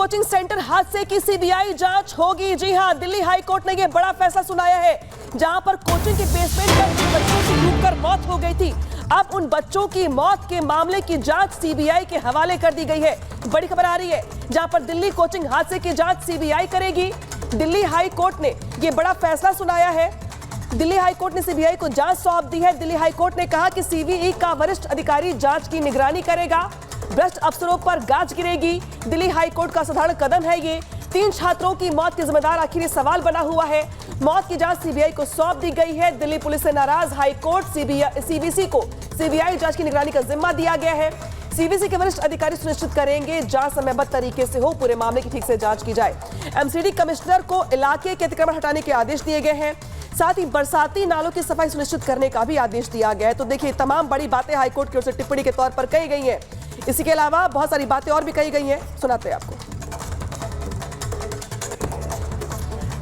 Coaching centre हादसे की CBI जांच होगी। जी हां, दिल्ली हाई कोर्ट ने यह बड़ा फैसला सुनाया है, जहां पर कोचिंग के बेसमेंट में बच्चों की डूबकर मौत हो गई थी। अब उन बच्चों की मौत के मामले की जांच सीबीआई के हवाले कर दी गई है। बड़ी खबर आ रही है, जहां पर दिल्ली कोचिंग हादसे की जांच सीबीआई करेगी। दिल्ली हाई कोर्ट ने यह बड़ा फैसला सुनाया है। दिल्ली हाई कोर्ट ने सीबीआई को जांच सौंप दी है। दिल्ली हाई कोर्ट ने कहा कि सीबीआई का वरिष्ठ अधिकारी जांच की निगरानी करेगा, भ्रष्ट अफसरों पर गाज गिरेगी। दिल्ली हाई कोर्ट का साधारण कदम है ये। 3 छात्रों की मौत के जिम्मेदार आखिर सवाल बना हुआ है। मौत की जांच सीबीआई को सौंप दी गई है। दिल्ली पुलिस से नाराज हाई कोर्ट सीबीसी को सीबीआई जांच की निगरानी का जिम्मा दिया गया है। सीबीसी के वरिष्ठ अधिकारी सुनिश्चित करेंगे जांच समयबद्ध तरीके से हो, पूरे मामले की ठीक से जांच की जाए। एमसीडी कमिश्नर को इलाके के अतिक्रमण हटाने के आदेश दिए गए हैं। साथ ही बरसाती नालों की सफाई सुनिश्चित करने का भी आदेश दिया गया है। तो देखिए, तमाम बड़ी बातें हाईकोर्ट की ओर से टिप्पणी के तौर पर कही गई हैं। इसी के अलावा बहुत सारी बातें और भी कही गई हैं, सुनाते हैं आपको।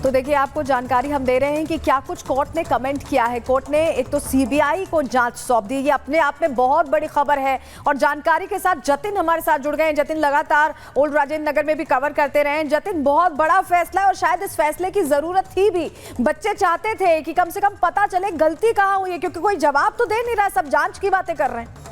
तो देखिए, आपको जानकारी हम दे रहे हैं कि क्या कुछ कोर्ट ने कमेंट किया है। कोर्ट ने एक तो सीबीआई को जांच सौंप दी, ये अपने आप में बहुत बड़ी खबर है। और जानकारी के साथ जतिन हमारे साथ जुड़ गए हैं। जतिन लगातार ओल्ड राजेंद्र नगर में भी कवर करते रहे हैं। जतिन, बहुत बड़ा फैसला है और शायद इस फैसले की जरूरत थी भी। बच्चे चाहते थे कि कम से कम पता चले गलती कहाँ हुई है, क्योंकि कोई जवाब तो दे नहीं रहा, सब जांच की बातें कर रहे हैं।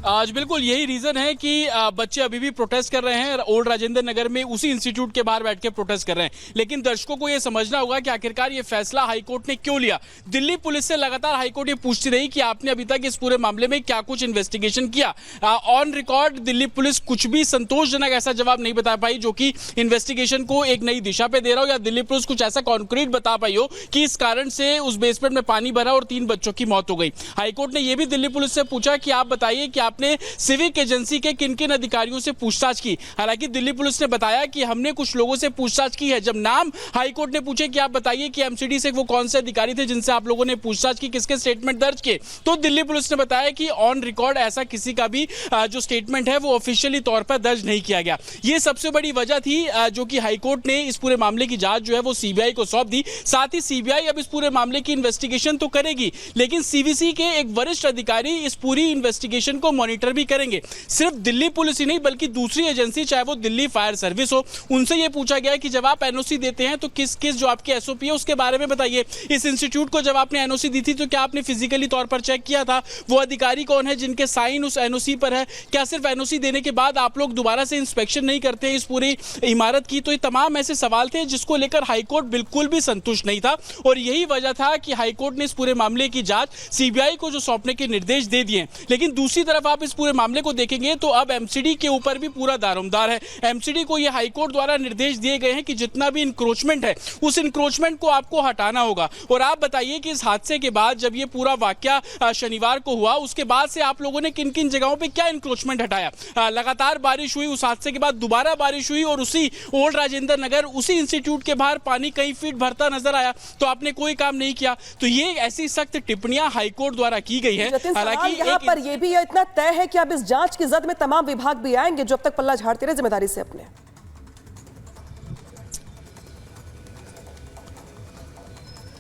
आज बिल्कुल यही रीजन है कि बच्चे अभी भी प्रोटेस्ट कर रहे हैं। ओल्ड राजेंद्र नगर में उसी इंस्टीट्यूट के बाहर बैठ के प्रोटेस्ट कर रहे हैं। लेकिन दर्शकों को यह समझना होगा कि आखिरकार ये फैसला हाईकोर्ट ने क्यों लिया। दिल्ली पुलिस से लगातार हाईकोर्ट ये पूछती रही कि आपने अभी तक इस पूरे मामले में क्या कुछ इन्वेस्टिगेशन किया। ऑन रिकॉर्ड दिल्ली पुलिस कुछ भी संतोषजनक ऐसा जवाब नहीं बता पाई जो कि इन्वेस्टिगेशन को एक नई दिशा पे दे रहा हो, या दिल्ली पुलिस कुछ ऐसा कॉन्क्रीट बता पाई हो कि इस कारण से उस बेसमेंट में पानी भरा और 3 बच्चों की मौत हो गई। हाईकोर्ट ने यह भी दिल्ली पुलिस से पूछा कि आप बताइए कि आपने सिविक एजेंसी के किन किन अधिकारियों से पूछताछ की। हालांकि दिल्ली पुलिस ने बताया कि हमने कुछ लोगों से पूछताछ की है। जब नाम हाईकोर्ट ने पूछे कि आप बताइए कि एमसीडी से वो कौन से अधिकारी थे जिनसे आप लोगों ने पूछताछ की, किसके स्टेटमेंट दर्ज किए, तो दिल्ली पुलिस ने बताया कि ऑन रिकॉर्ड ऐसा किसी का भी जो स्टेटमेंट है वो ऑफिशियली तौर पर दर्ज नहीं किया गया। ये सबसे बड़ी वजह थी जो कि हाईकोर्ट ने इस पूरे मामले की जांच जो है वो सीबीआई को सौंप दी। साथ ही सीबीआई अब इस पूरे मामले की इन्वेस्टिगेशन तो करेगी, लेकिन सीवीसी के एक वरिष्ठ अधिकारी इस पूरी इन्वेस्टिगेशन को मॉनिटर भी करेंगे। सिर्फ दिल्ली पुलिस ही नहीं बल्कि दूसरी एजेंसी, चाहे वो दिल्ली फायर सर्विस हो, उनसे यह पूछा गया कि जब आप एनओसी देते हैं तो किस किस जो आपके एसओपी है उसके बारे में बताइए। इस इंस्टीट्यूट को जब आपने एनओसी दी थी तो क्या आपने फिजिकली तौर पर चेक किया था वो अधिकारी कौन है जिनके साइन उस एनओसी पर है? क्या सिर्फ एनओसी देने के बाद आप लोग दोबारा से इंस्पेक्शन नहीं करते इस पूरी इमारत की? तो ये तमाम ऐसे सवाल थे जिसको लेकर हाईकोर्ट बिल्कुल भी संतुष्ट नहीं था, और यही वजह था कि हाईकोर्ट ने इस पूरे मामले की जांच सीबीआई को जो सौंपने के निर्देश दे दिए। लेकिन दूसरी तरफ आप इस पूरे मामले को देखेंगे तो अब एमसीडी के ऊपर भी पूरा दारोमदार है। एमसीडी को यह हाईकोर्ट द्वारा निर्देश दिए गए हैं कि जितना भी इंक्रोचमेंट है उस इंक्रोचमेंट को आपको हटाना होगा। और आप बताइए कि इस हादसे के बाद जब ये पूरा वाकया शनिवार को हुआ, उसके बाद से आप लोगों ने किन किन जगहों पे क्या इंक्रोचमेंट हटाया? लगातार बारिश हुई, उस हादसे के बाद दोबारा बारिश हुई और उसी ओल्ड राजेंद्र नगर उसी इंस्टीट्यूट के बाहर पानी कई फीट भरता नजर आया, तो आपने कोई काम नहीं किया। तो ये ऐसी सख्त टिप्पणियां हाईकोर्ट द्वारा की गई है। हालांकि यहाँ पर यह भी इतना तय है कि अब इस जांच की जद में तमाम विभाग भी आएंगे जो अब तक पल्ला झाड़ते रहे जिम्मेदारी से अपने।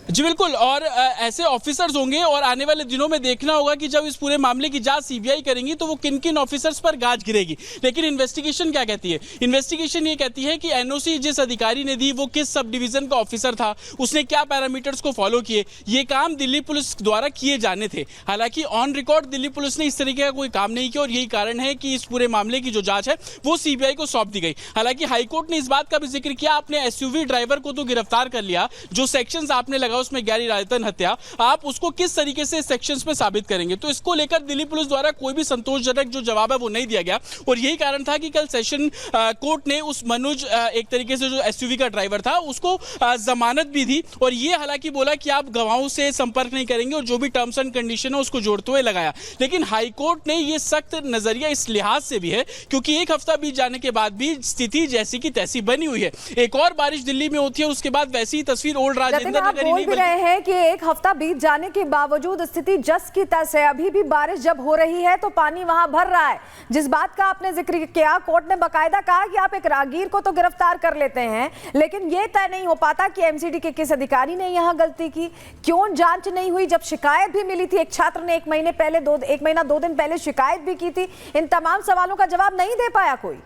जी बिल्कुल, और ऐसे ऑफिसर्स होंगे और आने वाले दिनों में देखना होगा कि जब इस पूरे मामले की जांच सीबीआई करेंगी तो वो किन किन ऑफिसर्स पर गाज गिरेगी। लेकिन इन्वेस्टिगेशन क्या कहती है? इन्वेस्टिगेशन ये कहती है कि एनओसी जिस अधिकारी ने दी वो किस सब डिवीजन का ऑफिसर था, उसने क्या पैरामीटर्स को फॉलो किए, ये काम दिल्ली पुलिस द्वारा किए जाने थे। हालांकि ऑन रिकॉर्ड दिल्ली पुलिस ने इस तरीके का कोई काम नहीं किया और यही कारण है कि इस पूरे मामले की जो जांच है वो सीबीआई को सौंप दी गई। हालांकि हाईकोर्ट ने इस बात का भी जिक्र किया, आपने एसयूवी ड्राइवर को तो गिरफ्तार कर लिया, जो सेक्शंस आपने लगा उसमें गैर इरादतन हत्या, आप उसको किस तरीके से सेक्शंस में साबित करेंगे? तो इसको लेकर दिल्ली पुलिस द्वारा कोई भी संतोषजनक जो जवाब है वो नहीं दिया गया। और यही कारण था कि कल सेशन कोर्ट ने उस मनोज एक तरीके से जो एसयूवी का ड्राइवर था उसको जमानत भी दी, और ये हालांकि बोला कि आप गवाहों से संपर्क नहीं करेंगे और जो भी टर्म्स एंड कंडीशन है उसको जोड़ते हुए लगाया। लेकिन हाईकोर्ट ने ये सख्त नजरिया इस लिहाज से भी है क्योंकि एक हफ्ता बीत जाने के बाद भी स्थिति जैसी की तैसी बनी हुई है। एक और बारिश दिल्ली में होती है, उसके बाद वैसी ही तस्वीर ओल्ड राजेंद्र नगर ही नहीं रहे हैं कि एक हफ्ता बीत जाने के बावजूद स्थिति जस की तस है। अभी भी बारिश जब हो रही है तो पानी वहां भर रहा है। जिस बात का आपने जिक्र किया, कोर्ट ने बकायदा कहा कि आप एक राहगीर को तो गिरफ्तार कर लेते हैं, लेकिन ये तय नहीं हो पाता कि एमसीडी के किस अधिकारी ने यहां गलती की, क्यों जांच नहीं हुई। जब शिकायत भी मिली थी, एक छात्र ने 1 महीना 2 दिन पहले शिकायत भी की थी, इन तमाम सवालों का जवाब नहीं दे पाया कोई।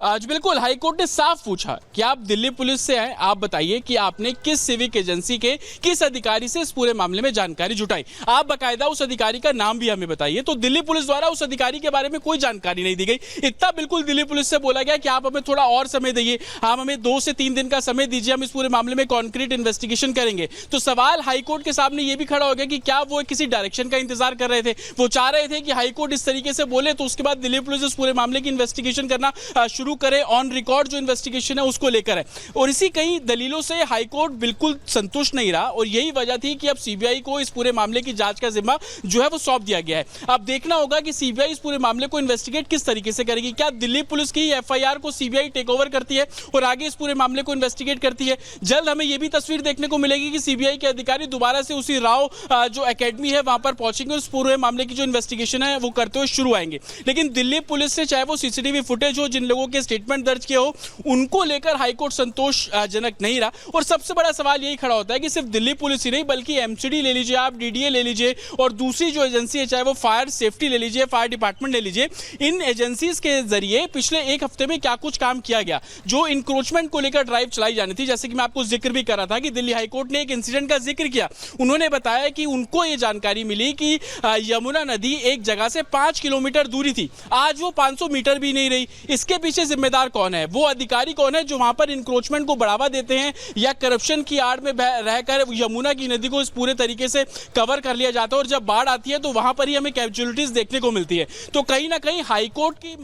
आज बिल्कुल हाईकोर्ट ने साफ पूछा कि आप दिल्ली पुलिस से हैं, आप बताइए कि आपने किस सिविक एजेंसी के किस अधिकारी से इस पूरे मामले में जानकारी जुटाई। आप बकायदा उस अधिकारी का नाम भी हमें बताइए। तो दिल्ली पुलिस द्वारा उस अधिकारी के बारे में कोई जानकारी नहीं दी गई। इतना बिल्कुल दिल्ली पुलिस से बोला गया कि आप हमें थोड़ा और समय दीजिए, आप हमें 2 से 3 दिन का समय दीजिए, हम इस पूरे मामले में कॉन्क्रीट इन्वेस्टिगेशन करेंगे। तो सवाल हाईकोर्ट के सामने ये भी खड़ा हो गया कि क्या वो किसी डायरेक्शन का इंतजार कर रहे थे, वो चाह रहे थे कि हाईकोर्ट इस तरीके से बोले तो उसके बाद दिल्ली पुलिस इस पूरे मामले की इन्वेस्टिगेशन करना शुरू करे, ऑन रिकॉर्ड जो इन्वेस्टिगेशन है उसको लेकर है। और इसी कई दलीलों से हाईकोर्ट बिल्कुल संतुष्ट नहीं रहा और यही वजह थी कि अब सीबीआई को इस पूरे मामले की जांच का जिम्मा जो है वो सौंप दिया गया है। अब देखना होगा कि सीबीआई इस पूरे मामले को इन्वेस्टिगेट किस तरीके से करेगी। क्या दिल्ली पुलिस की एफआईआर को सीबीआई टेक ओवर करती है और आगे इस पूरे मामले को इन्वेस्टिगेट करती है। जल्द हमें यह भी तस्वीर देखने को मिलेगी कि सीबीआई के अधिकारी दोबारा से उसी राव जो एकेडमी है वहां पर पहुंचेंगे, उस पूरे मामले की जो इन्वेस्टिगेशन है वो करते हुए शुरू आएंगे। लेकिन दिल्ली पुलिस से चाहे वो सीसीटीवी फुटेज हो, जिन लोगों के स्टेटमेंट दर्ज किए हो, उनको लेकर हाईकोर्ट संतोषजनक नहीं रहा। और सबसे बड़ा सवाल यही खड़ा होता है कि सिर्फ दिल्ली पुलिस ही नहीं बल्कि एमसीडी ले लीजिए, आप डीडीए ले लीजिए और दूसरी जो एजेंसी है चाहे वो फायर सेफ्टी ले लीजिए, फायर डिपार्टमेंट ले लीजिए, इन एजेंसीज के जरिए पिछले 1 हफ्ते में क्या कुछ काम किया गया। जो इंक्रोचमेंट को लेकर ड्राइव चलाई जानी थी, जैसे कि मैं आपको जिक्र भी कर रहा था कि दिल्ली हाईकोर्ट ने एक इंसिडेंट का जिक्र किया। उन्होंने बताया कि उनको ये जानकारी मिली कि यमुना नदी एक जगह से 5 किलोमीटर दूरी थी, आज वो 500 मीटर भी नहीं रही। इसके पीछे जिम्मेदार कौन है, वो अधिकारी कौन है जो वहां पर इंक्रोचमेंट को बढ़ावा देते हैं या करप्शन की आड़ में रहकर यमुना की नदी को इस पूरे तरीके से कवर कर लिया जाता है और जब बाढ़ आती है तो वहां पर ही हमें कैजुअलिटीज देखने को मिलती है। तो कहीं ना कहीं हाईकोर्ट की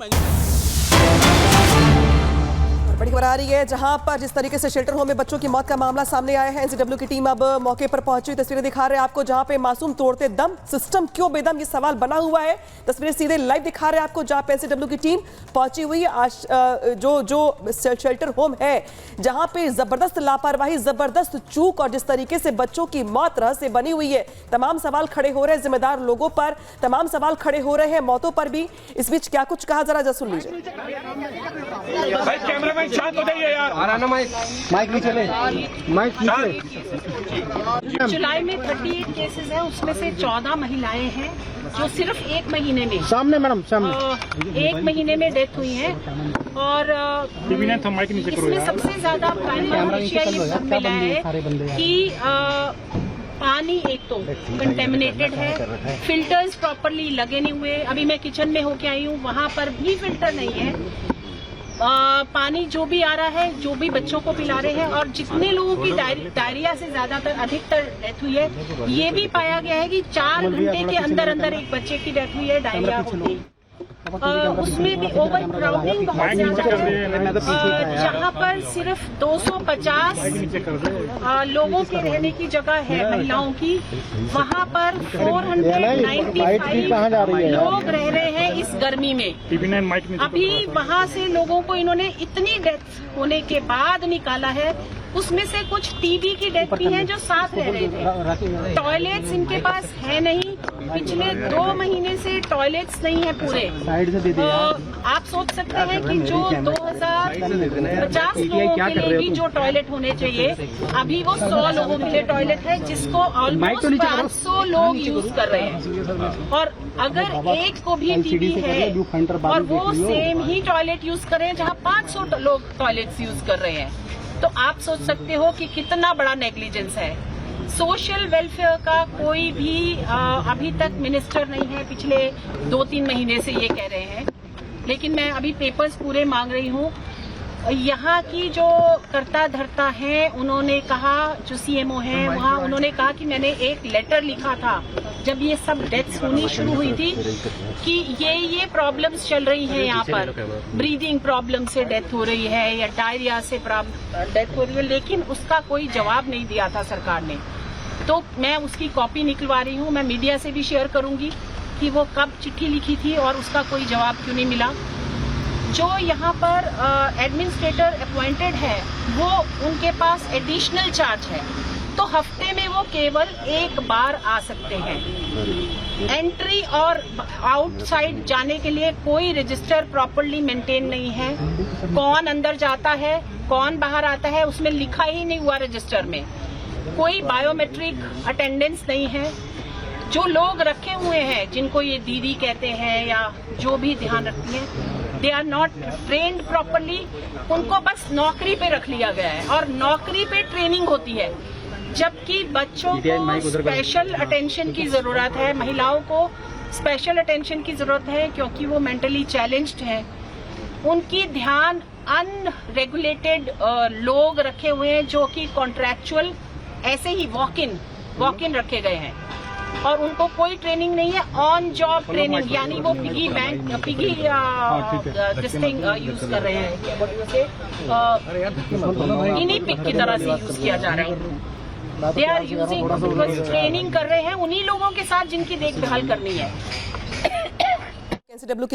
बड़ी खबर आ रही है जहां पर जिस तरीके से शेल्टर होम में बच्चों की मौत का मामला सामने आया है। एनसीडब्ल्यू की टीम अब मौके पर पहुंची, तस्वीरें दिखा रहे हैं आपको जहां पे मासूम तोड़ते दम, सिस्टम क्यों बेदम, ये सवाल बना हुआ है। तस्वीरें सीधे लाइव दिखा रहे हैं आपको जहां पे एनसीडब्ल्यू की टीम पहुंची हुई जो शेल्टर होम है, जहां पे जबरदस्त लापरवाही, जबरदस्त चूक और जिस तरीके से बच्चों की मौत रहस्य बनी हुई है। तमाम सवाल खड़े हो रहे हैं जिम्मेदार लोगों पर, तमाम सवाल खड़े हो रहे हैं मौतों पर भी। इस बीच क्या कुछ कहा, जरा सुन लीजिए। शांत हो जाइए यार, माइक नीचे ले, माइक नीचे। जुलाई में 38 केसेस हैं, उसमें से 14 महिलाएं हैं जो सिर्फ 1 महीने में सामने मैडम सामने 1 महीने में डेथ हुई है। और इसमें सबसे ज्यादा प्राइमरी एशिया ये मिला है कि पानी एक तो कंटेमिनेटेड है, फिल्टर्स प्रॉपरली लगे नहीं हुए। अभी मैं किचन में होके आई हूँ, वहाँ पर भी फिल्टर नहीं है। पानी जो भी आ रहा है, जो भी बच्चों को पिला रहे हैं, और जितने लोगों की डायरिया से ज्यादातर अधिकतर डेथ हुई है, ये भी पाया गया है कि 4 घंटे के अंदर अंदर एक बच्चे की डेथ हुई है डायरिया होती। उसमें भी ओवर क्राउडिंग बहुत ज्यादा है, जहाँ पर सिर्फ 250 लोगों के रहने की जगह है महिलाओं की, वहाँ पर 495 लोग रह रहे हैं इस गर्मी में। अभी वहाँ से लोगों को इन्होंने इतनी डेथ होने के बाद निकाला है, उसमें से कुछ टीबी की डेथ भी है जो साथ रह रहे थे। टॉयलेट्स इनके पास है नहीं, पिछले 2 महीने से टॉयलेट्स नहीं है पूरे। आप सोच सकते हैं कि जो 2050 लोगों के लिए भी जो टॉयलेट होने चाहिए, अभी वो 100 लोगों के लिए टॉयलेट है, जिसको ऑलमोस्ट 500 लोग यूज कर रहे हैं। और अगर एक को भी टीबी है और वो सेम ही टॉयलेट यूज कर रहे हैं जहाँ 500 लोग टॉयलेट्स यूज कर रहे हैं, तो आप सोच सकते हो कि कितना बड़ा नेग्लिजेंस है। सोशल वेलफेयर का कोई भी अभी तक मिनिस्टर नहीं है, पिछले 2-3 महीने से ये कह रहे हैं। लेकिन मैं अभी पेपर्स पूरे मांग रही हूँ। यहाँ की जो कर्ता धर्ता है, उन्होंने कहा, जो सीएमओ है वहाँ, उन्होंने कहा कि मैंने एक लेटर लिखा था जब ये सब डेथ्स होनी शुरू हुई थी कि ये प्रॉब्लम्स चल रही हैं यहाँ पर, ब्रीदिंग प्रॉब्लम से डेथ हो रही है या डायरिया से डेथ हो रही है, लेकिन उसका कोई जवाब नहीं दिया था सरकार ने। तो मैं उसकी कॉपी निकलवा रही हूँ, मैं मीडिया से भी शेयर करूंगी कि वो कब चिट्ठी लिखी थी और उसका कोई जवाब क्यों नहीं मिला। जो यहाँ पर एडमिनिस्ट्रेटर अपॉइंटेड है वो उनके पास एडिशनल चार्ज है, तो हफ्ते में वो केवल एक बार आ सकते हैं। एंट्री और आउटसाइड जाने के लिए कोई रजिस्टर प्रॉपर्ली मेंटेन नहीं है। कौन अंदर जाता है कौन बाहर आता है उसमें लिखा ही नहीं हुआ रजिस्टर में। कोई बायोमेट्रिक अटेंडेंस नहीं है। जो लोग रखे हुए हैं जिनको ये दीदी कहते हैं या जो भी ध्यान रखती हैं, they are not trained properly. उनको बस नौकरी पे रख लिया गया है और नौकरी पे ट्रेनिंग होती है, जबकि बच्चों को स्पेशल अटेंशन की जरूरत है, महिलाओं को स्पेशल अटेंशन की जरूरत है क्योंकि वो मेंटली चैलेंज्ड हैं। उनकी ध्यान अनरेगुलेटेड लोग रखे हुए हैं जो कि कॉन्ट्रैक्चुअल ऐसे ही वॉक इन रखे गए हैं और उनको कोई ट्रेनिंग नहीं है। ऑन जॉब ट्रेनिंग यानी वो पिगी थिंग यूज कर रहे हैं, इन्हीं पिग की तरह से यूज किया जा रहा है। दे आर यूजिंग ट्रेनिंग कर रहे हैं उन्हीं लोगों के साथ जिनकी देखभाल करनी है। एनसीडब्ल्यू की